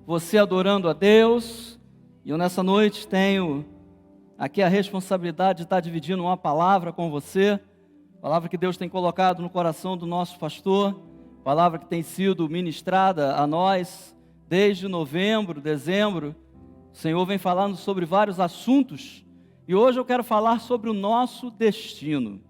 você adorando a Deus. E eu nessa noite tenho aqui a responsabilidade de estar dividindo uma palavra com você, palavra que Deus tem colocado no coração do nosso pastor, palavra que tem sido ministrada a nós desde novembro, dezembro. O Senhor vem falando sobre vários assuntos e hoje eu quero falar sobre o nosso destino,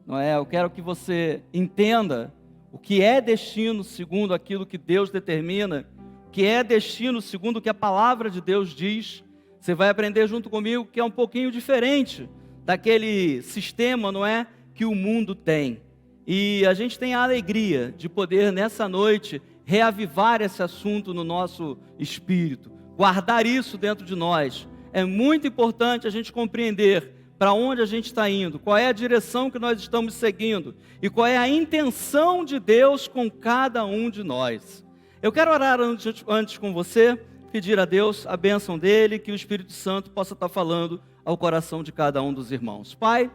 não é? Eu quero que você entenda o que é destino segundo aquilo que Deus determina, o que é destino segundo o que a palavra de Deus diz. Você vai aprender junto comigo que é um pouquinho diferente daquele sistema, não é, que o mundo tem. E a gente tem a alegria de poder nessa noite reavivar esse assunto no nosso espírito, guardar isso dentro de nós. É muito importante a gente compreender para onde a gente está indo, qual é a direção que nós estamos seguindo e qual é a intenção de Deus com cada um de nós. Eu quero orar antes com você, pedir a Deus a bênção dele, que o Espírito Santo possa estar falando ao coração de cada um dos irmãos. Pai,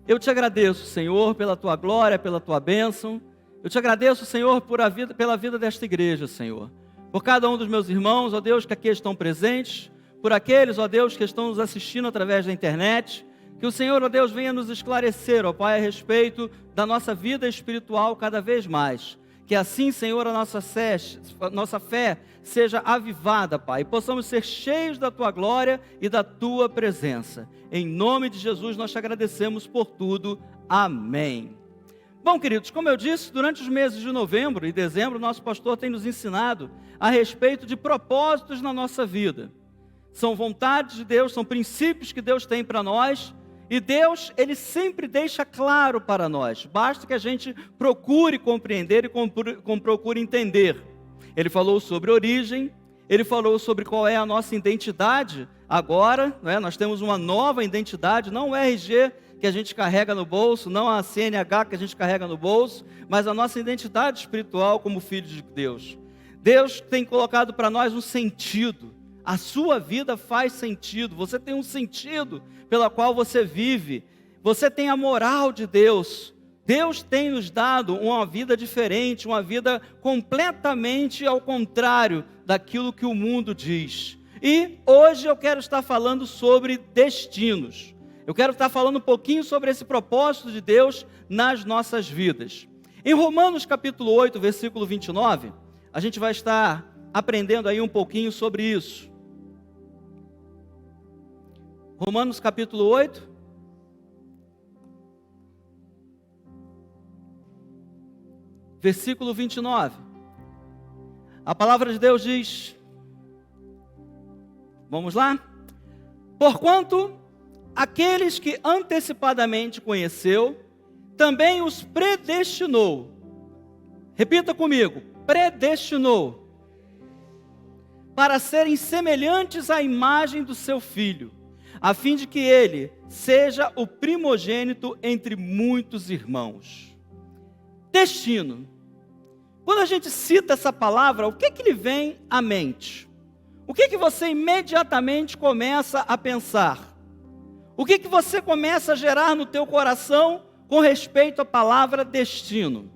eu te agradeço, Senhor, pela tua glória, pela tua bênção. Eu te agradeço, Senhor, pela vida desta igreja, Senhor. Por cada um dos meus irmãos, ó Deus, que aqui estão presentes, por aqueles, ó Deus, que estão nos assistindo através da internet. Que o Senhor, ó Deus, venha nos esclarecer, ó Pai, a respeito da nossa vida espiritual cada vez mais. Que assim, Senhor, a nossa fé seja avivada, Pai, e possamos ser cheios da Tua glória e da Tua presença. Em nome de Jesus, nós te agradecemos por tudo. Amém. Bom, queridos, como eu disse, durante os meses de novembro e dezembro, nosso pastor tem nos ensinado a respeito de propósitos na nossa vida. São vontades de Deus, são princípios que Deus tem para nós. E Deus, Ele sempre deixa claro para nós, basta que a gente procure compreender e procure entender. Ele falou sobre origem, Ele falou sobre qual é a nossa identidade agora, não é? Nós temos uma nova identidade, não o RG que a gente carrega no bolso, não a CNH que a gente carrega no bolso, mas a nossa identidade espiritual como filhos de Deus. Deus tem colocado para nós um sentido. A sua vida faz sentido, você tem um sentido pela qual você vive, você tem a moral de Deus. Deus tem nos dado uma vida diferente, uma vida completamente ao contrário daquilo que o mundo diz. E hoje eu quero estar falando sobre destinos. Eu quero estar falando um pouquinho sobre esse propósito de Deus nas nossas vidas. Em Romanos capítulo 8, versículo 29, a gente vai estar aprendendo aí um pouquinho sobre isso. Romanos capítulo 8, versículo 29. A palavra de Deus diz, vamos lá? Porquanto aqueles que antecipadamente conheceu, também os predestinou. Repita comigo, predestinou, para serem semelhantes à imagem do seu Filho, a fim de que ele seja o primogênito entre muitos irmãos. Destino. Quando a gente cita essa palavra, o que lhe vem à mente? O que você imediatamente começa a pensar? O que você começa a gerar no teu coração com respeito à palavra destino?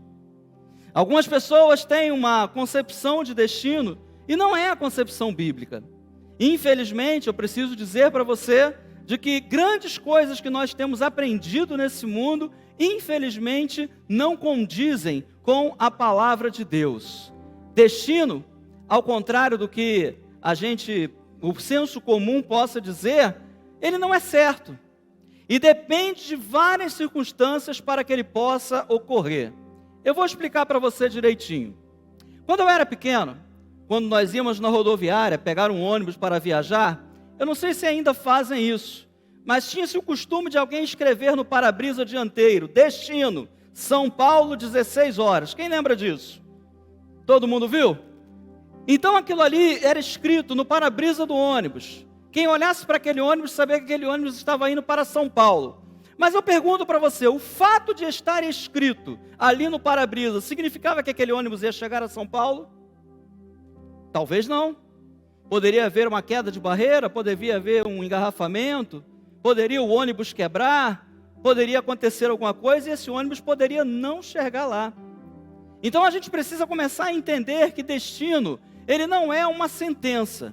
Algumas pessoas têm uma concepção de destino e não é a concepção bíblica. Infelizmente, eu preciso dizer para você de que grandes coisas que nós temos aprendido nesse mundo, infelizmente, não condizem com a palavra de Deus. Destino, ao contrário do que o senso comum possa dizer, ele não é certo. E depende de várias circunstâncias para que ele possa ocorrer. Eu vou explicar para você direitinho. Quando eu era pequeno, quando nós íamos na rodoviária pegar um ônibus para viajar, eu não sei se ainda fazem isso, mas tinha-se o costume de alguém escrever no para-brisa dianteiro, destino, São Paulo, 16 horas. Quem lembra disso? Todo mundo viu? Então aquilo ali era escrito no para-brisa do ônibus. Quem olhasse para aquele ônibus sabia que aquele ônibus estava indo para São Paulo. Mas eu pergunto para você, o fato de estar escrito ali no para-brisa significava que aquele ônibus ia chegar a São Paulo? Talvez não. Poderia haver uma queda de barreira, poderia haver um engarrafamento, poderia o ônibus quebrar, poderia acontecer alguma coisa e esse ônibus poderia não chegar lá. Então a gente precisa começar a entender que destino ele não é uma sentença.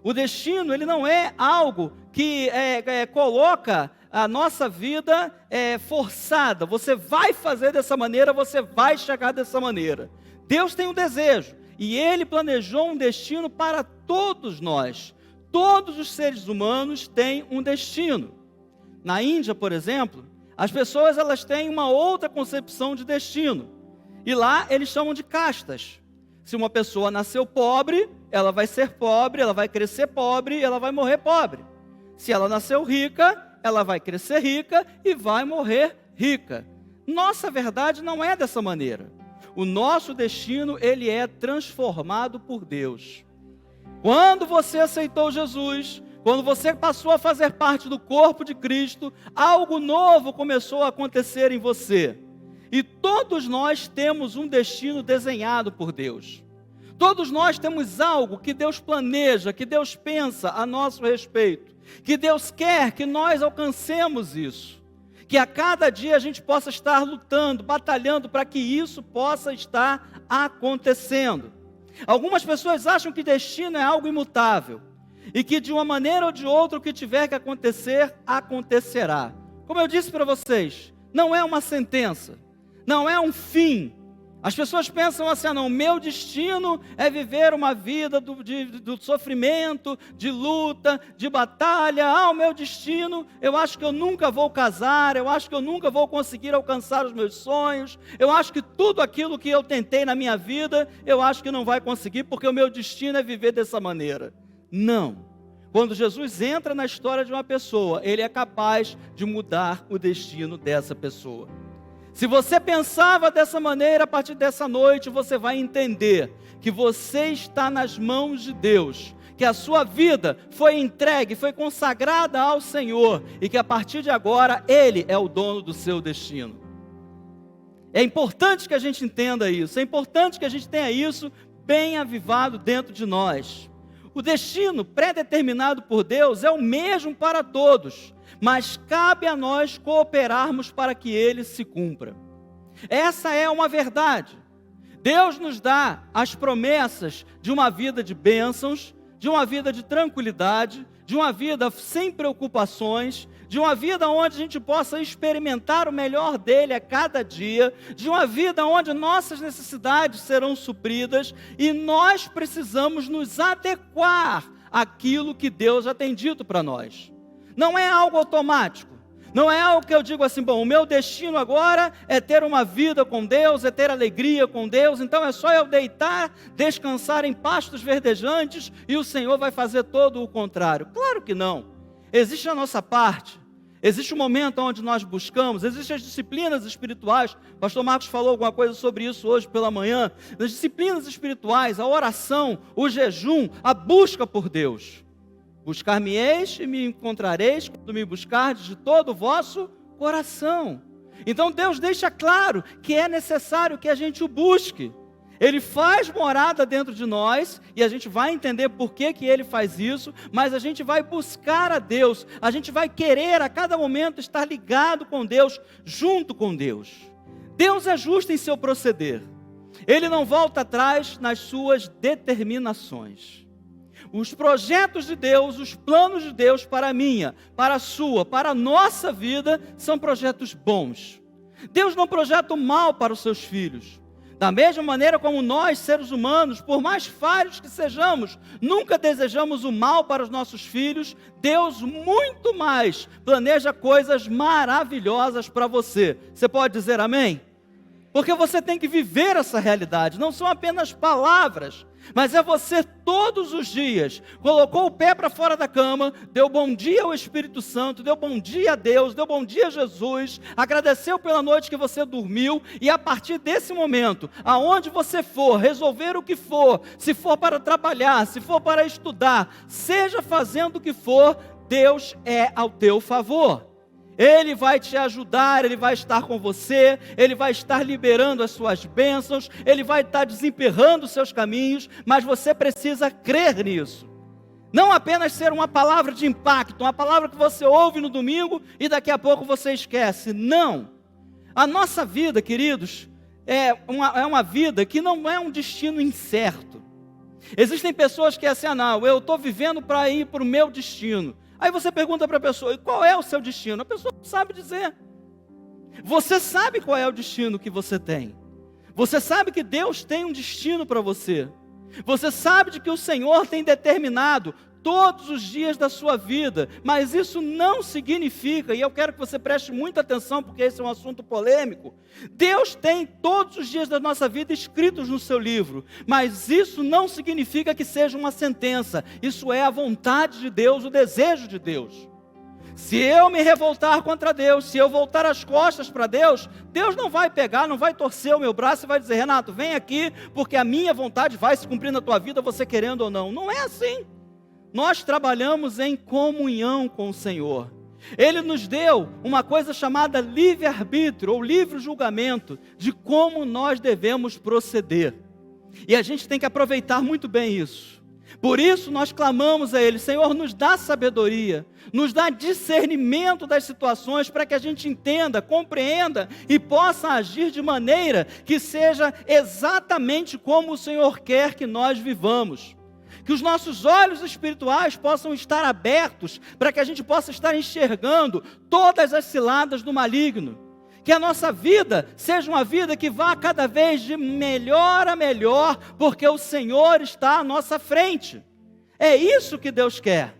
O destino, ele não é algo que coloca a nossa vida forçada. Você vai fazer dessa maneira, você vai chegar dessa maneira. Deus tem um desejo e Ele planejou um destino para todos nós. Todos os seres humanos têm um destino. Na Índia, por exemplo, as pessoas elas têm uma outra concepção de destino. E lá eles chamam de castas. Se uma pessoa nasceu pobre, ela vai ser pobre, ela vai crescer pobre e ela vai morrer pobre. Se ela nasceu rica, ela vai crescer rica e vai morrer rica. Nossa verdade não é dessa maneira. O nosso destino, ele é transformado por Deus. Quando você aceitou Jesus, quando você passou a fazer parte do corpo de Cristo, algo novo começou a acontecer em você. E todos nós temos um destino desenhado por Deus. Todos nós temos algo que Deus planeja, que Deus pensa a nosso respeito, que Deus quer que nós alcancemos isso, que a cada dia a gente possa estar lutando, batalhando para que isso possa estar acontecendo. Algumas pessoas acham que destino é algo imutável e que de uma maneira ou de outra o que tiver que acontecer, acontecerá. Como eu disse para vocês, não é uma sentença, não é um fim. As pessoas pensam assim, não, meu destino é viver uma vida do sofrimento, de luta, de batalha. O meu destino, eu acho que eu nunca vou casar, eu acho que eu nunca vou conseguir alcançar os meus sonhos, eu acho que tudo aquilo que eu tentei na minha vida, eu acho que não vai conseguir, porque o meu destino é viver dessa maneira. Não. Quando Jesus entra na história de uma pessoa, Ele é capaz de mudar o destino dessa pessoa. Se você pensava dessa maneira, a partir dessa noite, você vai entender que você está nas mãos de Deus, que a sua vida foi entregue, foi consagrada ao Senhor, e que a partir de agora, Ele é o dono do seu destino. É importante que a gente entenda isso, é importante que a gente tenha isso bem avivado dentro de nós. O destino pré-determinado por Deus é o mesmo para todos, mas cabe a nós cooperarmos para que ele se cumpra. Essa é uma verdade. Deus nos dá as promessas de uma vida de bênçãos, de uma vida de tranquilidade, de uma vida sem preocupações, de uma vida onde a gente possa experimentar o melhor dele a cada dia, de uma vida onde nossas necessidades serão supridas, e nós precisamos nos adequar àquilo que Deus já tem dito para nós. Não é algo automático, não é algo que eu digo assim, bom, o meu destino agora é ter uma vida com Deus, é ter alegria com Deus, então é só eu deitar, descansar em pastos verdejantes e o Senhor vai fazer todo o contrário. Claro que não. Existe a nossa parte, existe um momento onde nós buscamos, existem as disciplinas espirituais, o pastor Marcos falou alguma coisa sobre isso hoje pela manhã, as disciplinas espirituais, a oração, o jejum, a busca por Deus. Buscar-me-eis e me encontrareis quando me buscardes de todo o vosso coração. Então Deus deixa claro que é necessário que a gente o busque. Ele faz morada dentro de nós, e a gente vai entender por que Ele faz isso, mas a gente vai buscar a Deus, a gente vai querer a cada momento estar ligado com Deus, junto com Deus. Deus é justo em seu proceder, Ele não volta atrás nas suas determinações. Os projetos de Deus, os planos de Deus para a minha, para a sua, para a nossa vida, são projetos bons. Deus não projeta o mal para os seus filhos. Da mesma maneira como nós, seres humanos, por mais falhos que sejamos, nunca desejamos o mal para os nossos filhos, Deus muito mais planeja coisas maravilhosas para você. Você pode dizer amém? Porque você tem que viver essa realidade, não são apenas palavras, mas é você todos os dias, colocou o pé para fora da cama, deu bom dia ao Espírito Santo, deu bom dia a Deus, deu bom dia a Jesus, agradeceu pela noite que você dormiu, e a partir desse momento, aonde você for, resolver o que for, se for para trabalhar, se for para estudar, seja fazendo o que for, Deus é ao teu favor. Ele vai te ajudar, Ele vai estar com você, Ele vai estar liberando as suas bênçãos, Ele vai estar desemperrando os seus caminhos, mas você precisa crer nisso. Não apenas ser uma palavra de impacto, uma palavra que você ouve no domingo e daqui a pouco você esquece. Não. A nossa vida, queridos, é uma vida que não é um destino incerto. Existem pessoas que é assim, não, eu estou vivendo para ir para o meu destino. Aí você pergunta para a pessoa, qual é o seu destino? A pessoa não sabe dizer. Você sabe qual é o destino que você tem. Você sabe que Deus tem um destino para você. Você sabe de que o Senhor tem determinado todos os dias da sua vida, mas isso não significa, e eu quero que você preste muita atenção, porque esse é um assunto polêmico. Deus tem todos os dias da nossa vida escritos no seu livro, mas isso não significa que seja uma sentença. Isso é a vontade de Deus, o desejo de Deus. Se eu me revoltar contra Deus, se eu voltar as costas para Deus, Deus não vai pegar, não vai torcer o meu braço e vai dizer, Renato, vem aqui, porque a minha vontade vai se cumprir na tua vida, você querendo ou não. Não é assim. Nós trabalhamos em comunhão com o Senhor. Ele nos deu uma coisa chamada livre-arbítrio, ou livre julgamento, de como nós devemos proceder. E a gente tem que aproveitar muito bem isso. Por isso nós clamamos a Ele, Senhor, nos dá sabedoria, nos dá discernimento das situações, para que a gente entenda, compreenda e possa agir de maneira que seja exatamente como o Senhor quer que nós vivamos. Que os nossos olhos espirituais possam estar abertos, para que a gente possa estar enxergando todas as ciladas do maligno. Que a nossa vida seja uma vida que vá cada vez de melhor a melhor, porque o Senhor está à nossa frente. É isso que Deus quer.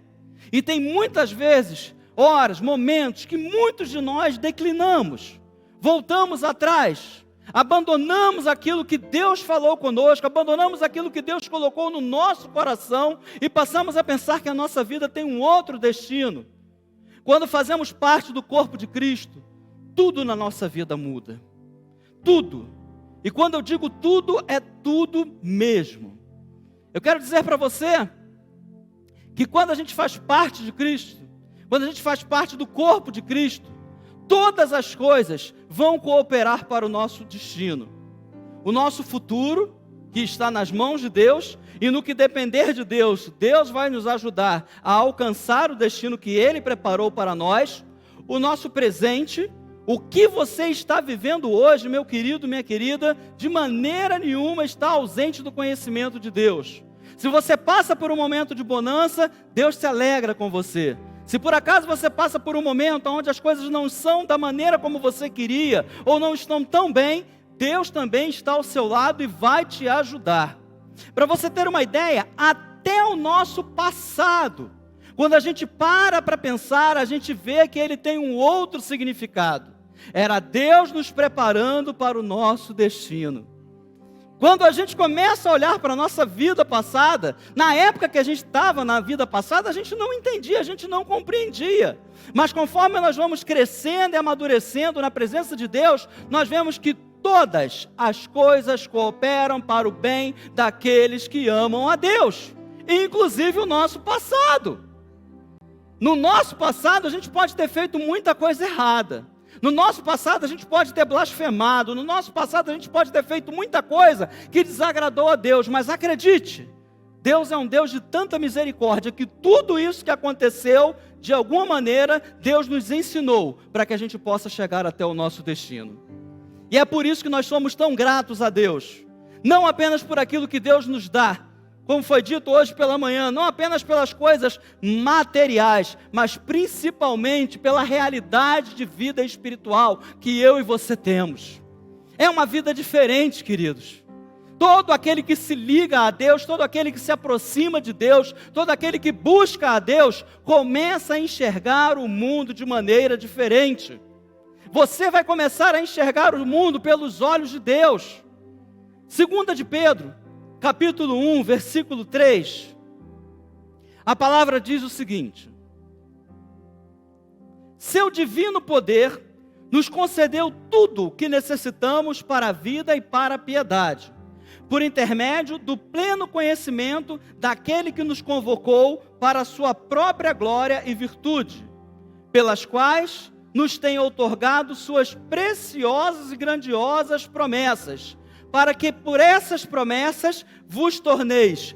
E tem muitas vezes, horas, momentos, que muitos de nós declinamos, voltamos atrás, abandonamos aquilo que Deus falou conosco, abandonamos aquilo que Deus colocou no nosso coração e passamos a pensar que a nossa vida tem um outro destino. Quando fazemos parte do corpo de Cristo, tudo na nossa vida muda. Tudo. E quando eu digo tudo, é tudo mesmo. Eu quero dizer para você que quando a gente faz parte de Cristo, quando a gente faz parte do corpo de Cristo, todas as coisas vão cooperar para o nosso destino. O nosso futuro, que está nas mãos de Deus, e no que depender de Deus, Deus vai nos ajudar a alcançar o destino que Ele preparou para nós. O nosso presente, o que você está vivendo hoje, meu querido, minha querida, de maneira nenhuma está ausente do conhecimento de Deus. Se você passa por um momento de bonança, Deus se alegra com você. Se por acaso você passa por um momento onde as coisas não são da maneira como você queria, ou não estão tão bem, Deus também está ao seu lado e vai te ajudar. Para você ter uma ideia, até o nosso passado, quando a gente para pensar, a gente vê que ele tem um outro significado. Era Deus nos preparando para o nosso destino. Quando a gente começa a olhar para a nossa vida passada, na época que a gente estava na vida passada, a gente não entendia, a gente não compreendia. Mas conforme nós vamos crescendo e amadurecendo na presença de Deus, nós vemos que todas as coisas cooperam para o bem daqueles que amam a Deus, inclusive o nosso passado. No nosso passado, a gente pode ter feito muita coisa errada. No nosso passado a gente pode ter blasfemado, no nosso passado a gente pode ter feito muita coisa que desagradou a Deus, mas acredite, Deus é um Deus de tanta misericórdia que tudo isso que aconteceu, de alguma maneira, Deus nos ensinou para que a gente possa chegar até o nosso destino. E é por isso que nós somos tão gratos a Deus, não apenas por aquilo que Deus nos dá, como foi dito hoje pela manhã, não apenas pelas coisas materiais, mas principalmente pela realidade de vida espiritual que eu e você temos. É uma vida diferente, queridos. Todo aquele que se liga a Deus, todo aquele que se aproxima de Deus, todo aquele que busca a Deus, começa a enxergar o mundo de maneira diferente. Você vai começar a enxergar o mundo pelos olhos de Deus. 2 de Pedro, capítulo 1, versículo 3, a palavra diz o seguinte: seu divino poder nos concedeu tudo o que necessitamos para a vida e para a piedade, por intermédio do pleno conhecimento daquele que nos convocou para a sua própria glória e virtude, pelas quais nos tem outorgado suas preciosas e grandiosas promessas, para que por essas promessas vos torneis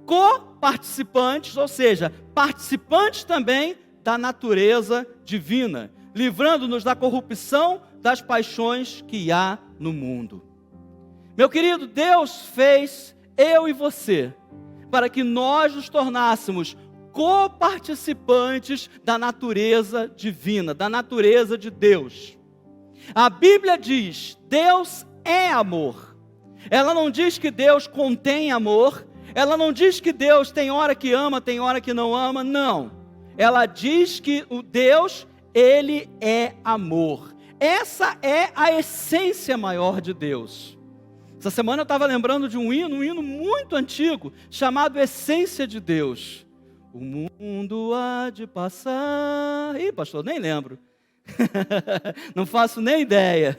co-participantes, ou seja, participantes também da natureza divina, livrando-nos da corrupção das paixões que há no mundo. Meu querido, Deus fez eu e você para que nós nos tornássemos coparticipantes da natureza divina, da natureza de Deus. A Bíblia diz: Deus é amor. Ela não diz que Deus contém amor, ela não diz que Deus tem hora que ama, tem hora que não ama, não. Ela diz que o Deus, Ele é amor. Essa é a essência maior de Deus. Essa semana eu estava lembrando de um hino muito antigo, chamado Essência de Deus. O mundo há de passar... Ih, pastor, nem lembro. Não faço nem ideia.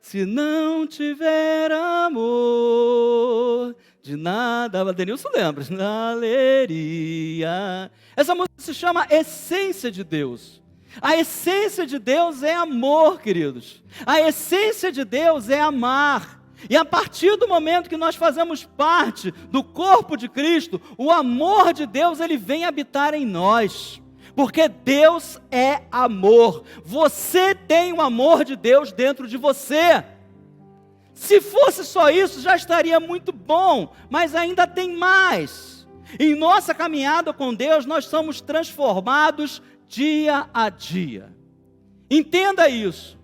Se não tiver amor, de nada... Denilson lembra. Valeria. Essa música se chama Essência de Deus. A essência de Deus é amor, queridos. A essência de Deus é amar. E a partir do momento que nós fazemos parte do corpo de Cristo, o amor de Deus, ele vem habitar em nós. Porque Deus é amor. Você tem o amor de Deus dentro de você. Se fosse só isso, já estaria muito bom. Mas ainda tem mais. Em nossa caminhada com Deus, nós somos transformados dia a dia. Entenda isso.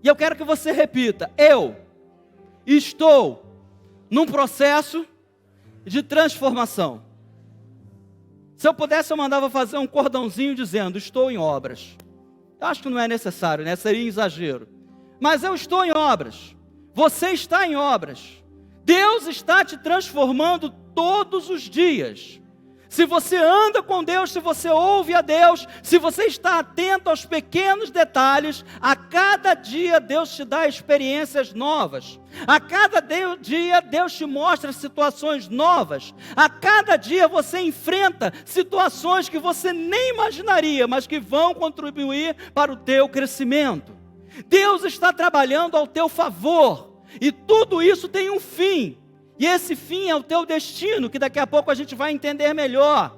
E eu quero que você repita: eu estou num processo de transformação. Se eu pudesse, eu mandava fazer um cordãozinho dizendo: estou em obras. Eu acho que não é necessário, né? Seria exagero. Mas eu estou em obras. Você está em obras. Deus está te transformando todos os dias. Se você anda com Deus, se você ouve a Deus, se você está atento aos pequenos detalhes, a cada dia Deus te dá experiências novas. A cada dia Deus te mostra situações novas. A cada dia você enfrenta situações que você nem imaginaria, mas que vão contribuir para o teu crescimento. Deus está trabalhando ao teu favor. E tudo isso tem um fim. E esse fim é o teu destino, que daqui a pouco a gente vai entender melhor.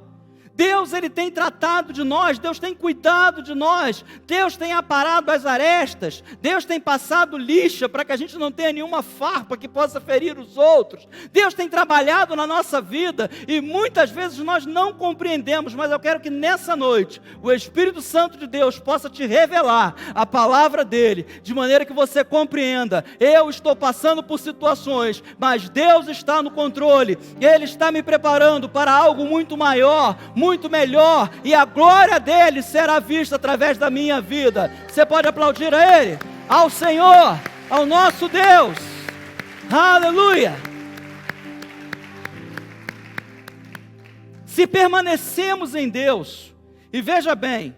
Deus, Ele tem tratado de nós, Deus tem cuidado de nós, Deus tem aparado as arestas, Deus tem passado lixa para que a gente não tenha nenhuma farpa que possa ferir os outros. Deus tem trabalhado na nossa vida e muitas vezes nós não compreendemos, mas eu quero que nessa noite o Espírito Santo de Deus possa te revelar a palavra dEle, de maneira que você compreenda: eu estou passando por situações, mas Deus está no controle, Ele está me preparando para algo muito maior, muito melhor, e a glória dele será vista através da minha vida. Você pode aplaudir a Ele, ao Senhor, ao nosso Deus. Aleluia! Se permanecemos em Deus, e veja bem,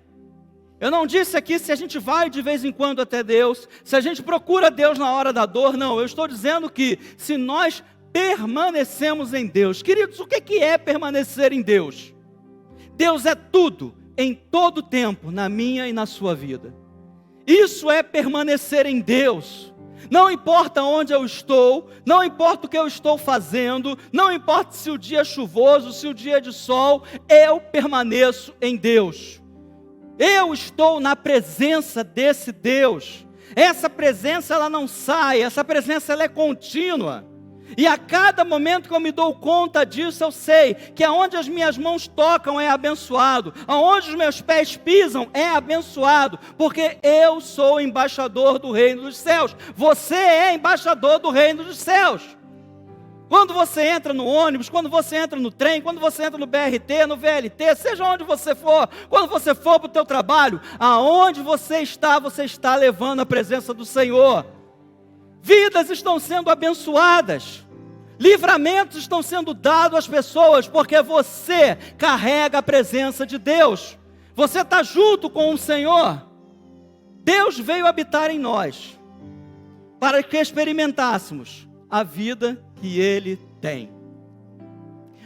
eu não disse aqui se a gente vai de vez em quando até Deus, se a gente procura Deus na hora da dor, não. Eu estou dizendo que se nós permanecemos em Deus. Queridos, o que é permanecer em Deus? Deus é tudo, em todo tempo, na minha e na sua vida. Isso é permanecer em Deus. Não importa onde eu estou, não importa o que eu estou fazendo, não importa se o dia é chuvoso, se o dia é de sol, eu permaneço em Deus. Eu estou na presença desse Deus. Essa presença, ela não sai, essa presença, ela é contínua. E a cada momento que eu me dou conta disso, eu sei que aonde as minhas mãos tocam é abençoado, aonde os meus pés pisam é abençoado, porque eu sou embaixador do reino dos céus. Você é embaixador do reino dos céus. Quando você entra no ônibus, quando você entra no trem, quando você entra no BRT, no VLT, seja onde você for, quando você for para o teu trabalho, aonde você está levando a presença do Senhor. Vidas estão sendo abençoadas, livramentos estão sendo dados às pessoas, porque você carrega a presença de Deus, você está junto com o Senhor. Deus veio habitar em nós, para que experimentássemos a vida que Ele tem.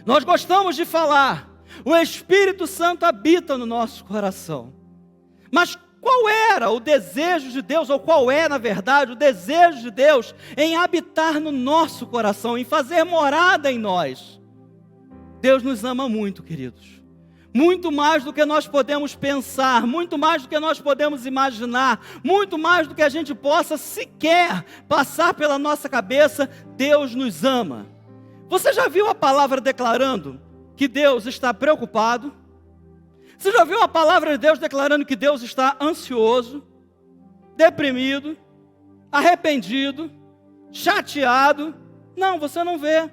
Nós gostamos de falar, o Espírito Santo habita no nosso coração, mas qual era o desejo de Deus, ou qual é, na verdade, o desejo de Deus em habitar no nosso coração, em fazer morada em nós? Deus nos ama muito, queridos. Muito mais do que nós podemos pensar, muito mais do que nós podemos imaginar, muito mais do que a gente possa sequer passar pela nossa cabeça. Deus nos ama. Você já viu a palavra declarando que Deus está preocupado? Você já viu a palavra de Deus declarando que Deus está ansioso, deprimido, arrependido, chateado? Não, você não vê.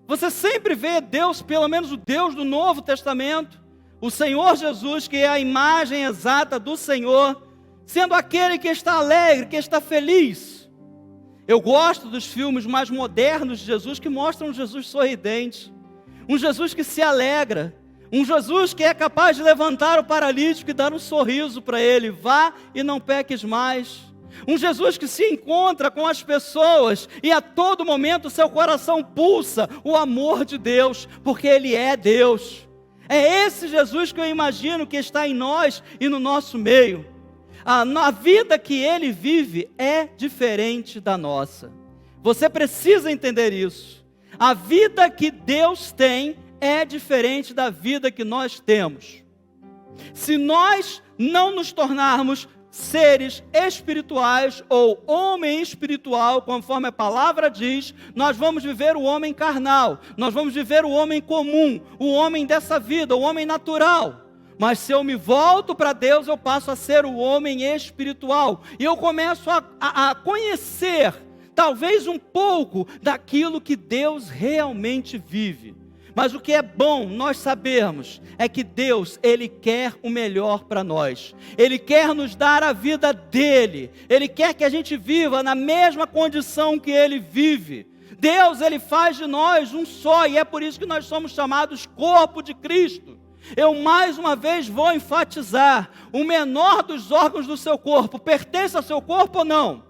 Você sempre vê Deus, pelo menos o Deus do Novo Testamento, o Senhor Jesus, que é a imagem exata do Senhor, sendo aquele que está alegre, que está feliz. Eu gosto dos filmes mais modernos de Jesus, que mostram um Jesus sorridente, um Jesus que se alegra, um Jesus que é capaz de levantar o paralítico e dar um sorriso para ele. Vá e não peques mais. Um Jesus que se encontra com as pessoas e a todo momento seu coração pulsa o amor de Deus, porque Ele é Deus. É esse Jesus que eu imagino que está em nós e no nosso meio. A vida que Ele vive é diferente da nossa. Você precisa entender isso. A vida que Deus tem é diferente da vida que nós temos. Se nós não nos tornarmos seres espirituais ou homem espiritual, conforme a palavra diz, nós vamos viver o homem carnal, nós vamos viver o homem comum, o homem dessa vida, o homem natural. Mas se eu me volto para Deus, eu passo a ser o homem espiritual, e eu começo a conhecer, talvez um pouco, daquilo que Deus realmente vive. Mas o que é bom nós sabermos é que Deus, Ele quer o melhor para nós. Ele quer nos dar a vida dEle. Ele quer que a gente viva na mesma condição que Ele vive. Deus, Ele faz de nós um só, e é por isso que nós somos chamados corpo de Cristo. Eu mais uma vez vou enfatizar, o menor dos órgãos do seu corpo pertence ao seu corpo ou não?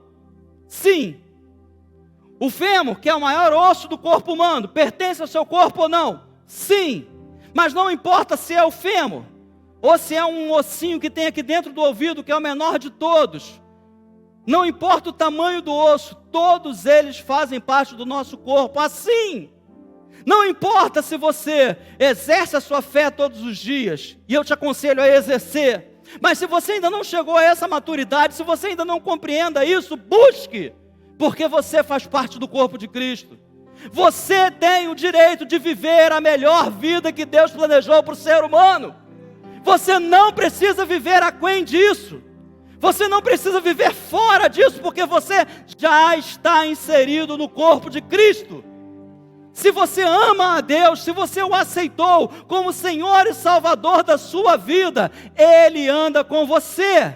Sim. O fêmur, que é o maior osso do corpo humano, pertence ao seu corpo ou não? Sim. Mas não importa se é o fêmur, ou se é um ossinho que tem aqui dentro do ouvido, que é o menor de todos. Não importa o tamanho do osso, todos eles fazem parte do nosso corpo. Assim, não importa se você exerce a sua fé todos os dias, e eu te aconselho a exercer, mas se você ainda não chegou a essa maturidade, se você ainda não compreenda isso, busque. Porque você faz parte do corpo de Cristo. Você tem o direito de viver a melhor vida que Deus planejou para o ser humano. Você não precisa viver aquém disso. Você não precisa viver fora disso, porque você já está inserido no corpo de Cristo. Se você ama a Deus, se você o aceitou como Senhor e Salvador da sua vida, Ele anda com você.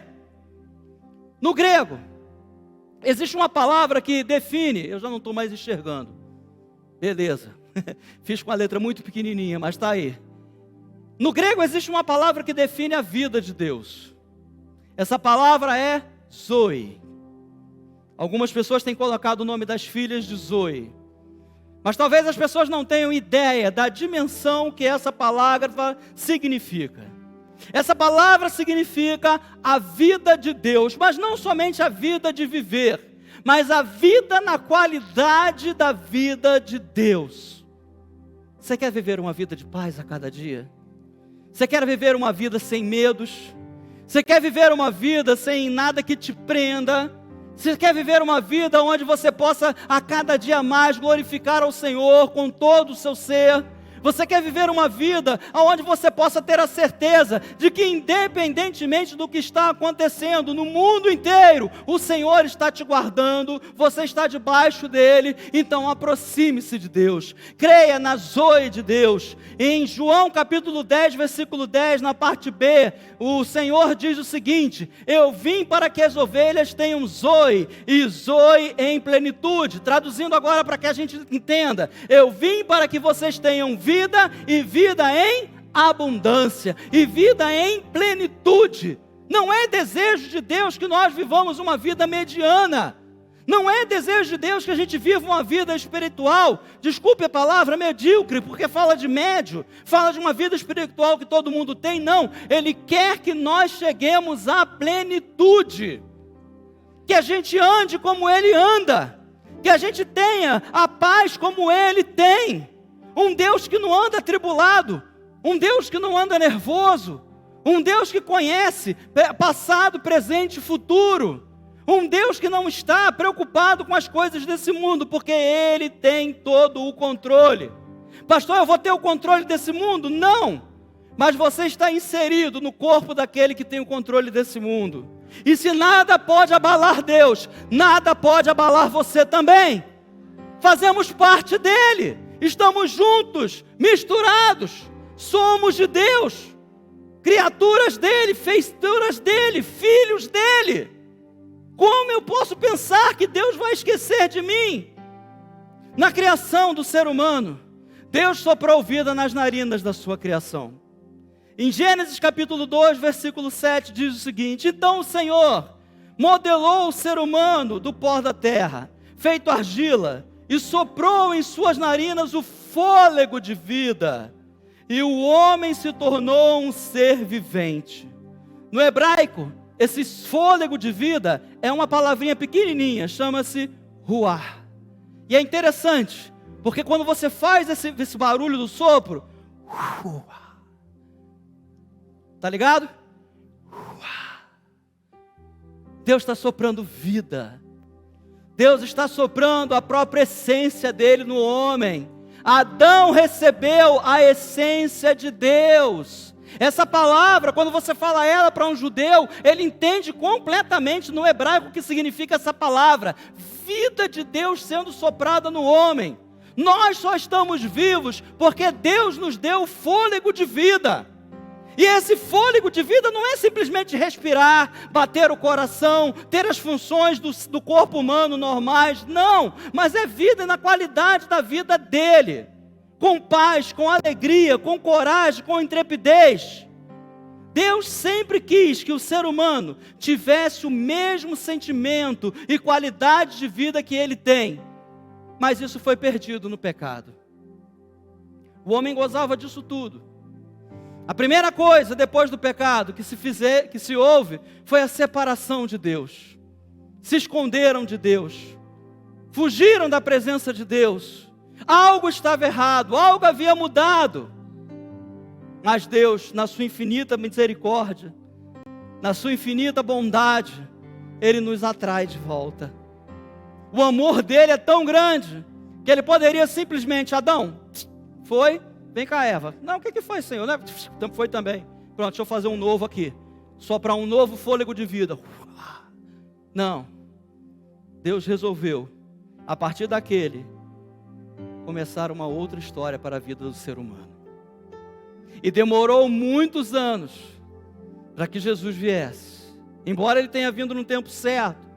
No grego, existe uma palavra que define, eu já não estou mais enxergando, beleza, fiz com a letra muito pequenininha, mas está aí. No grego existe uma palavra que define a vida de Deus, essa palavra é Zoe. Algumas pessoas têm colocado o nome das filhas de Zoe, mas talvez as pessoas não tenham ideia da dimensão que essa palavra significa. Essa palavra significa a vida de Deus, mas não somente a vida de viver, mas a vida na qualidade da vida de Deus. Você quer viver uma vida de paz a cada dia? Você quer viver uma vida sem medos? Você quer viver uma vida sem nada que te prenda? Você quer viver uma vida onde você possa a cada dia mais glorificar ao Senhor com todo o seu ser? Você quer viver uma vida onde você possa ter a certeza de que, independentemente do que está acontecendo no mundo inteiro, o Senhor está te guardando, você está debaixo dele. Então aproxime-se de Deus, creia na Zoe de Deus. Em João capítulo 10, versículo 10, na parte B, o Senhor diz o seguinte: eu vim para que as ovelhas tenham Zoe, e Zoe em plenitude. Traduzindo agora para que a gente entenda, eu vim para que vocês tenham vida, e vida em abundância, e vida em plenitude. Não é desejo de Deus que nós vivamos uma vida mediana. Não é desejo de Deus que a gente viva uma vida espiritual, desculpe a palavra, medíocre, porque fala de médio, fala de uma vida espiritual que todo mundo tem. Não, Ele quer que nós cheguemos à plenitude, que a gente ande como Ele anda, que a gente tenha a paz como Ele tem. Um Deus que não anda atribulado, um Deus que não anda nervoso, um Deus que conhece passado, presente e futuro, Um Deus que não está preocupado com as coisas desse mundo, porque Ele tem todo o controle. Pastor, eu vou ter o controle desse mundo? Não! Mas você está inserido no corpo daquele que tem o controle desse mundo. E se nada pode abalar Deus, nada pode abalar você também. Fazemos parte dele, estamos juntos, misturados, somos de Deus, criaturas dele, feituras dele, filhos dele. Como eu posso pensar que Deus vai esquecer de mim? Na criação do ser humano, Deus soprou vida nas narinas da sua criação. Em Gênesis capítulo 2, versículo 7, diz o seguinte: então o Senhor modelou o ser humano do pó da terra, feito argila, e soprou em suas narinas o fôlego de vida, e o homem se tornou um ser vivente. No hebraico, esse fôlego de vida é uma palavrinha pequenininha, chama-se ruar. E é interessante, porque quando você faz esse barulho do sopro, tá ligado? Deus está soprando vida. Deus está soprando a própria essência dele no homem. Adão recebeu a essência de Deus. Essa palavra, quando você fala ela para um judeu, ele entende completamente no hebraico o que significa essa palavra. Vida de Deus sendo soprada no homem. Nós só estamos vivos porque Deus nos deu o fôlego de vida. E esse fôlego de vida não é simplesmente respirar, bater o coração, ter as funções do corpo humano normais, não, mas é vida na qualidade da vida dele, com paz, com alegria, com coragem, com intrepidez. Deus sempre quis que o ser humano tivesse o mesmo sentimento e qualidade de vida que ele tem, mas isso foi perdido no pecado. O homem gozava disso tudo. A primeira coisa depois do pecado que se houve foi a separação de Deus. Se esconderam de Deus, fugiram da presença de Deus. Algo estava errado, algo havia mudado. Mas Deus, na sua infinita misericórdia, na sua infinita bondade, Ele nos atrai de volta. O amor dele é tão grande que Ele poderia simplesmente: Adão, foi? Vem cá, Eva. Não, o que foi, Senhor? Foi também. Pronto, deixa eu fazer um novo aqui. Soprar um novo fôlego de vida. Não. Deus resolveu, a partir daquele, começar uma outra história para a vida do ser humano. E demorou muitos anos para que Jesus viesse. Embora Ele tenha vindo no tempo certo.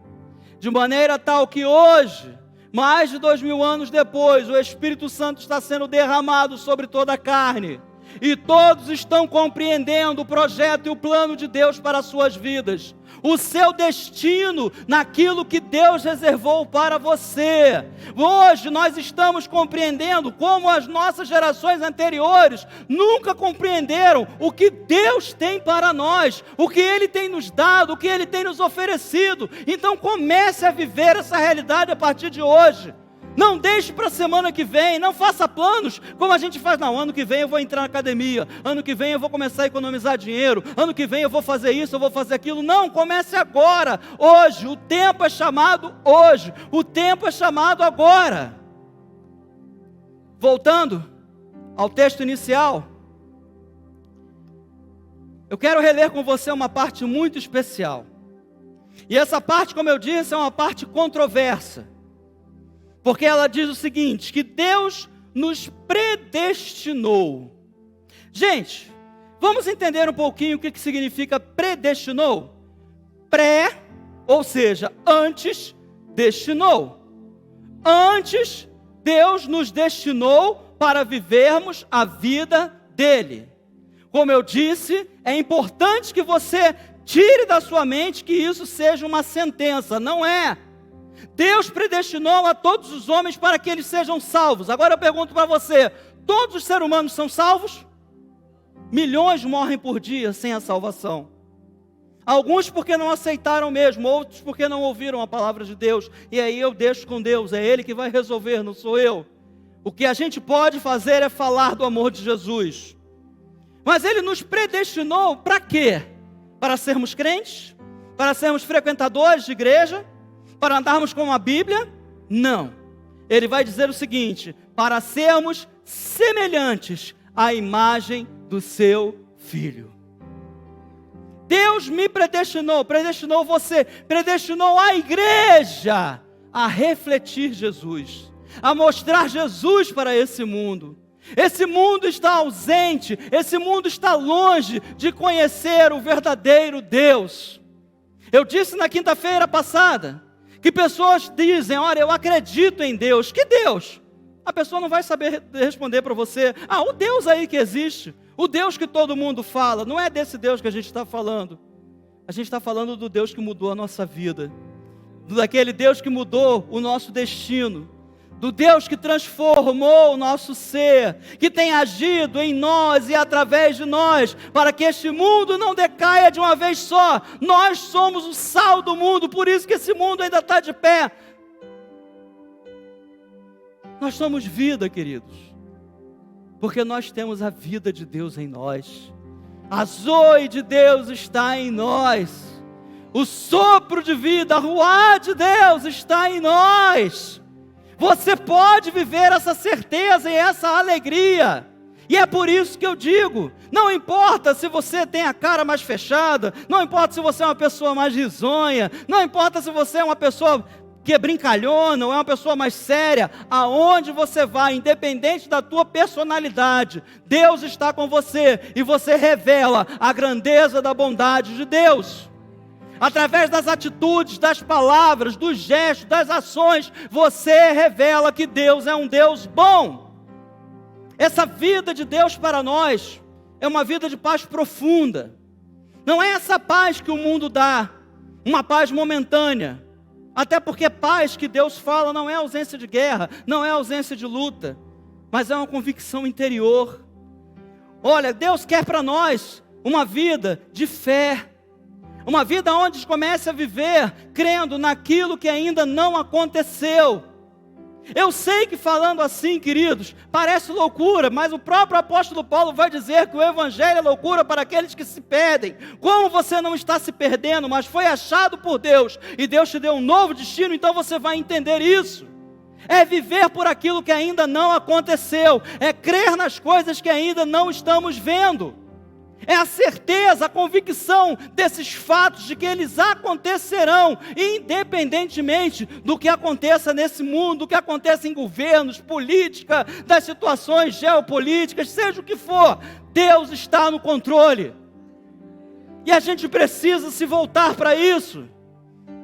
De maneira tal que hoje, mais de 2000 anos depois, o Espírito Santo está sendo derramado sobre toda a carne. E todos estão compreendendo o projeto e o plano de Deus para as suas vidas. O seu destino naquilo que Deus reservou para você. Hoje nós estamos compreendendo como as nossas gerações anteriores nunca compreenderam o que Deus tem para nós, o que Ele tem nos dado, o que Ele tem nos oferecido. Então comece a viver essa realidade a partir de hoje. Não deixe para a semana que vem, não faça planos como a gente faz. Não, ano que vem eu vou entrar na academia, ano que vem eu vou começar a economizar dinheiro, ano que vem eu vou fazer isso, eu vou fazer aquilo. Não, comece agora, hoje. O tempo é chamado hoje, o tempo é chamado agora. Voltando ao texto inicial, eu quero reler com você uma parte muito especial. E essa parte, como eu disse, é uma parte controversa. Porque ela diz o seguinte, que Deus nos predestinou. Gente, vamos entender um pouquinho o que significa predestinou? Pré, ou seja, antes, destinou. Antes, Deus nos destinou para vivermos a vida dele. Como eu disse, é importante que você tire da sua mente que isso seja uma sentença, não é. Deus predestinou a todos os homens para que eles sejam salvos. Agora eu pergunto para você, todos os seres humanos são salvos? Milhões morrem por dia sem a salvação. Alguns porque não aceitaram mesmo, outros porque não ouviram a palavra de Deus. E aí eu deixo com Deus, é Ele que vai resolver, não sou eu. O que a gente pode fazer é falar do amor de Jesus. Mas Ele nos predestinou para quê? Para sermos crentes? Para sermos frequentadores de igreja? Para andarmos com a Bíblia? Não. Ele vai dizer o seguinte: para sermos semelhantes à imagem do seu Filho. Deus me predestinou você, predestinou a igreja a refletir Jesus, a mostrar Jesus para esse mundo. Esse mundo está ausente, esse mundo está longe de conhecer o verdadeiro Deus. Eu disse na quinta-feira passada que pessoas dizem: olha, eu acredito em Deus. Que Deus? A pessoa não vai saber responder para você: o Deus aí que existe, o Deus que todo mundo fala. Não é desse Deus que a gente está falando. A gente está falando do Deus que mudou a nossa vida, daquele Deus que mudou o nosso destino, do Deus que transformou o nosso ser, que tem agido em nós e através de nós, para que este mundo não decaia de uma vez só. Nós somos o sal do mundo, por isso que esse mundo ainda está de pé. Nós somos vida, queridos, porque nós temos a vida de Deus em nós. A zoe de Deus está em nós. O sopro de vida, a ruá de Deus está em nós. Você pode viver essa certeza e essa alegria. E é por isso que eu digo: não importa se você tem a cara mais fechada, não importa se você é uma pessoa mais risonha, não importa se você é uma pessoa que é brincalhona ou é uma pessoa mais séria, aonde você vai, independente da tua personalidade, Deus está com você e você revela a grandeza da bondade de Deus. Através das atitudes, das palavras, dos gestos, das ações, você revela que Deus é um Deus bom. Essa vida de Deus para nós é uma vida de paz profunda. Não é essa paz que o mundo dá, uma paz momentânea. Até porque paz que Deus fala não é ausência de guerra, não é ausência de luta, mas é uma convicção interior. Olha, Deus quer para nós uma vida de fé, uma vida onde a gente comece a viver crendo naquilo que ainda não aconteceu. Eu sei que falando assim, queridos, parece loucura, mas o próprio apóstolo Paulo vai dizer que o evangelho é loucura para aqueles que se perdem. Como você não está se perdendo, mas foi achado por Deus, e Deus te deu um novo destino, então você vai entender isso. É viver por aquilo que ainda não aconteceu, é crer nas coisas que ainda não estamos vendo. É a certeza, a convicção desses fatos de que eles acontecerão, independentemente do que aconteça nesse mundo, do que aconteça em governos, política, das situações geopolíticas, seja o que for, Deus está no controle. E a gente precisa se voltar para isso.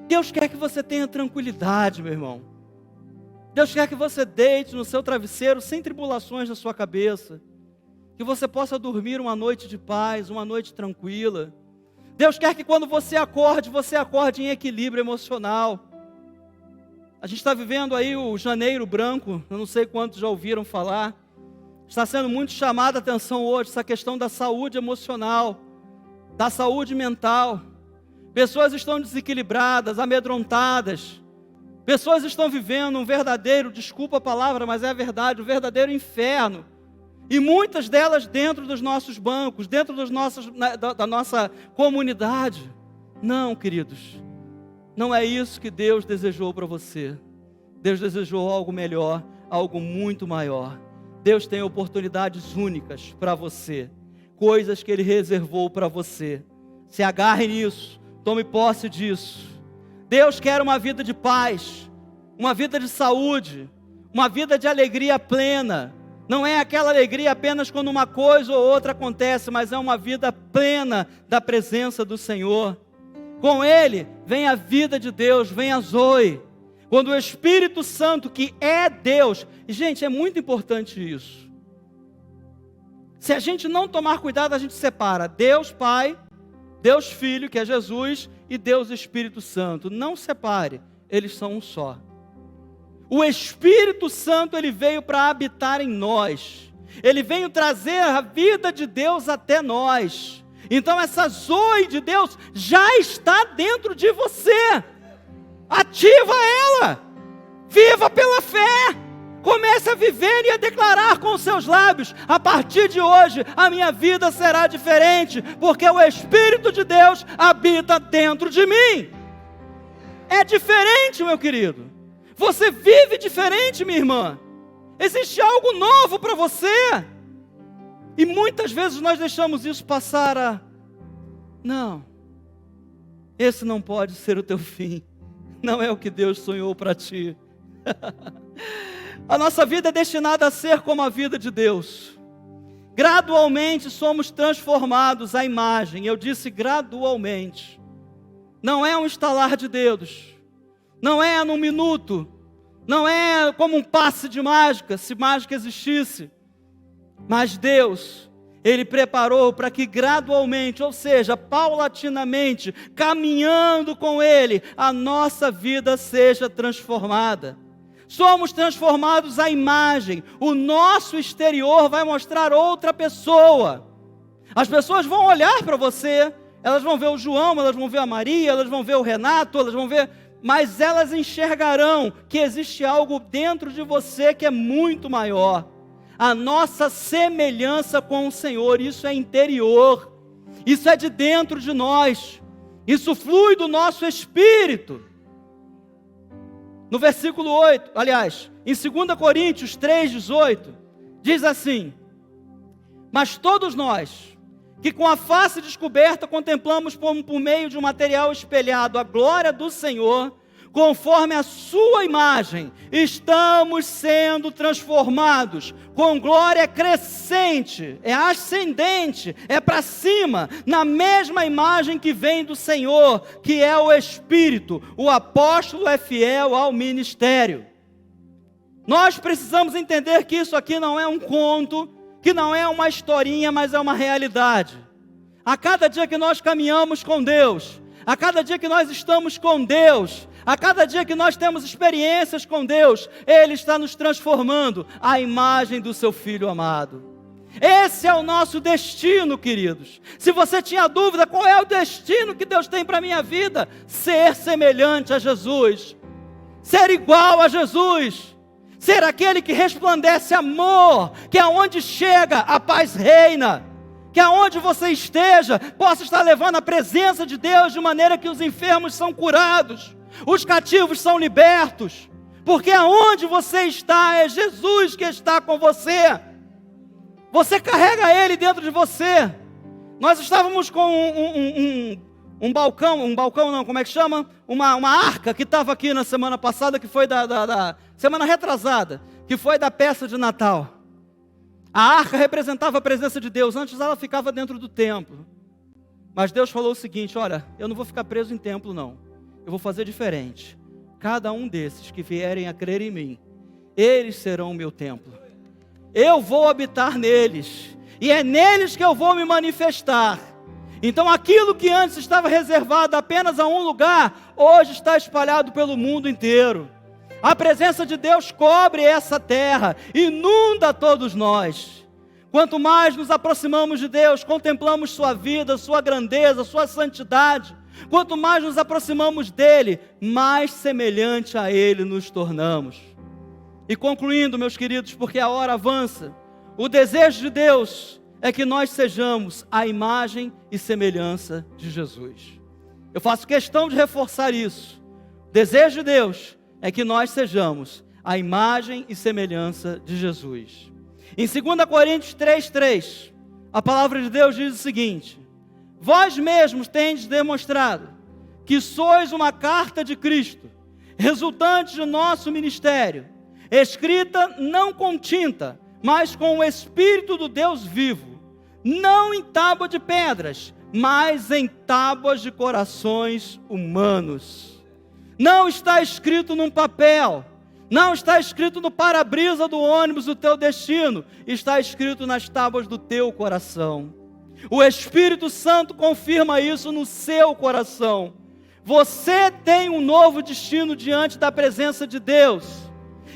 Deus quer que você tenha tranquilidade, meu irmão. Deus quer que você deite no seu travesseiro sem tribulações na sua cabeça. Que você possa dormir uma noite de paz, uma noite tranquila. Deus quer que quando você acorde em equilíbrio emocional. A gente está vivendo aí o janeiro branco, eu não sei quantos já ouviram falar. Está sendo muito chamada a atenção hoje essa questão da saúde emocional, da saúde mental. Pessoas estão desequilibradas, amedrontadas. Pessoas estão vivendo um verdadeiro, desculpa a palavra, mas é a verdade, um verdadeiro inferno. E muitas delas dentro dos nossos bancos, dentro da nossa comunidade. Não, queridos, não é isso que Deus desejou para você. Deus desejou algo melhor, algo muito maior. Deus tem oportunidades únicas para você, coisas que Ele reservou para você. Se agarre nisso, tome posse disso. Deus quer uma vida de paz, uma vida de saúde, uma vida de alegria plena. Não é aquela alegria apenas quando uma coisa ou outra acontece, mas é uma vida plena da presença do Senhor. Com Ele vem a vida de Deus, vem a zoe. Quando o Espírito Santo, que é Deus, e gente, é muito importante isso. Se a gente não tomar cuidado, a gente separa Deus Pai, Deus Filho, que é Jesus, e Deus Espírito Santo. Não separe, eles são um só. O Espírito Santo, Ele veio para habitar em nós. Ele veio trazer a vida de Deus até nós. Então essa zoe de Deus já está dentro de você. Ativa ela. Viva pela fé. Comece a viver e a declarar com os seus lábios: a partir de hoje a minha vida será diferente, porque o Espírito de Deus habita dentro de mim. É diferente, meu querido. Você vive diferente, minha irmã. Existe algo novo para você. E muitas vezes nós deixamos isso passar não, esse não pode ser o teu fim. Não é o que Deus sonhou para ti. A nossa vida é destinada a ser como a vida de Deus. Gradualmente somos transformados à imagem. Eu disse gradualmente. Não é um estalar de dedos. Não é num minuto. Não é como um passe de mágica, se mágica existisse. Mas Deus, Ele preparou para que gradualmente, ou seja, paulatinamente, caminhando com Ele, a nossa vida seja transformada. Somos transformados à imagem. O nosso exterior vai mostrar outra pessoa. As pessoas vão olhar para você, elas vão ver o João, elas vão ver a Maria, elas vão ver o Renato, elas vão ver... mas elas enxergarão que existe algo dentro de você que é muito maior. A nossa semelhança com o Senhor, isso é interior, isso é de dentro de nós, isso flui do nosso espírito. No versículo 8, aliás, em 2 Coríntios 3,18, diz assim: mas todos nós, que com a face descoberta contemplamos por meio de um material espelhado a glória do Senhor, conforme a sua imagem, estamos sendo transformados com glória crescente, é ascendente, é para cima, na mesma imagem que vem do Senhor, que é o Espírito. O apóstolo é fiel ao ministério. Nós precisamos entender que isso aqui não é um conto, que não é uma historinha, mas é uma realidade. A cada dia que nós caminhamos com Deus, a cada dia que nós estamos com Deus, a cada dia que nós temos experiências com Deus, Ele está nos transformando à imagem do seu Filho amado. Esse é o nosso destino, queridos. Se você tinha dúvida, qual é o destino que Deus tem para a minha vida? Ser semelhante a Jesus, ser igual a Jesus, ser aquele que resplandece amor, que aonde chega a paz reina, que aonde você esteja, possa estar levando a presença de Deus de maneira que os enfermos são curados, os cativos são libertos, porque aonde você está, é Jesus que está com você. Você carrega Ele dentro de você. Nós estávamos com um balcão não, como é que chama? Uma arca que estava aqui na semana passada, que foi da semana retrasada, que foi da peça de Natal. A arca representava a presença de Deus. Antes ela ficava dentro do templo. Mas Deus falou o seguinte: olha, eu não vou ficar preso em templo não. Eu vou fazer diferente. Cada um desses que vierem a crer em mim, eles serão o meu templo. Eu vou habitar neles. E é neles que eu vou me manifestar. Então aquilo que antes estava reservado apenas a um lugar, hoje está espalhado pelo mundo inteiro. A presença de Deus cobre essa terra, inunda todos nós. Quanto mais nos aproximamos de Deus, contemplamos sua vida, sua grandeza, sua santidade, quanto mais nos aproximamos dele, mais semelhante a ele nos tornamos. E concluindo, meus queridos, porque a hora avança, o desejo de Deus é que nós sejamos a imagem e semelhança de Jesus. Eu faço questão de reforçar isso. O desejo de Deus é que nós sejamos a imagem e semelhança de Jesus. Em 2 Coríntios 3,3, a palavra de Deus diz o seguinte: vós mesmos tendes demonstrado que sois uma carta de Cristo, resultante do nosso ministério, escrita não com tinta, mas com o Espírito do Deus vivo, não em tábua de pedras, mas em tábuas de corações humanos. Não está escrito num papel, não está escrito no para-brisa do ônibus o teu destino, está escrito nas tábuas do teu coração. O Espírito Santo confirma isso no seu coração. Você tem um novo destino diante da presença de Deus.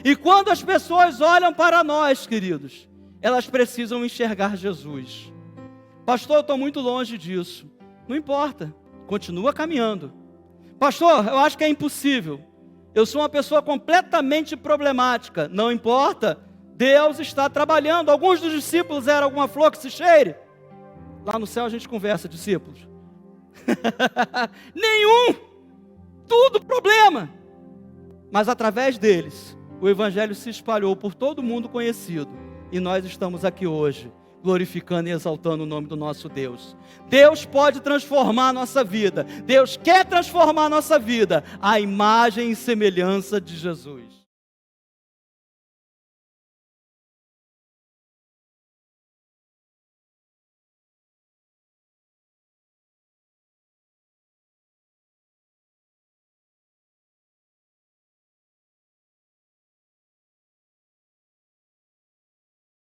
E quando as pessoas olham para nós, queridos, elas precisam enxergar Jesus. Pastor, eu estou muito longe disso. Não importa, continua caminhando. Pastor, eu acho que é impossível. Eu sou uma pessoa completamente problemática. Não importa, Deus está trabalhando. Alguns dos discípulos eram alguma flor que se cheire. Lá no céu a gente conversa, discípulos. Nenhum. Tudo problema. Mas através deles, o evangelho se espalhou por todo mundo conhecido. E nós estamos aqui hoje, glorificando e exaltando o nome do nosso Deus. Deus pode transformar a nossa vida. Deus quer transformar a nossa vida à imagem e semelhança de Jesus.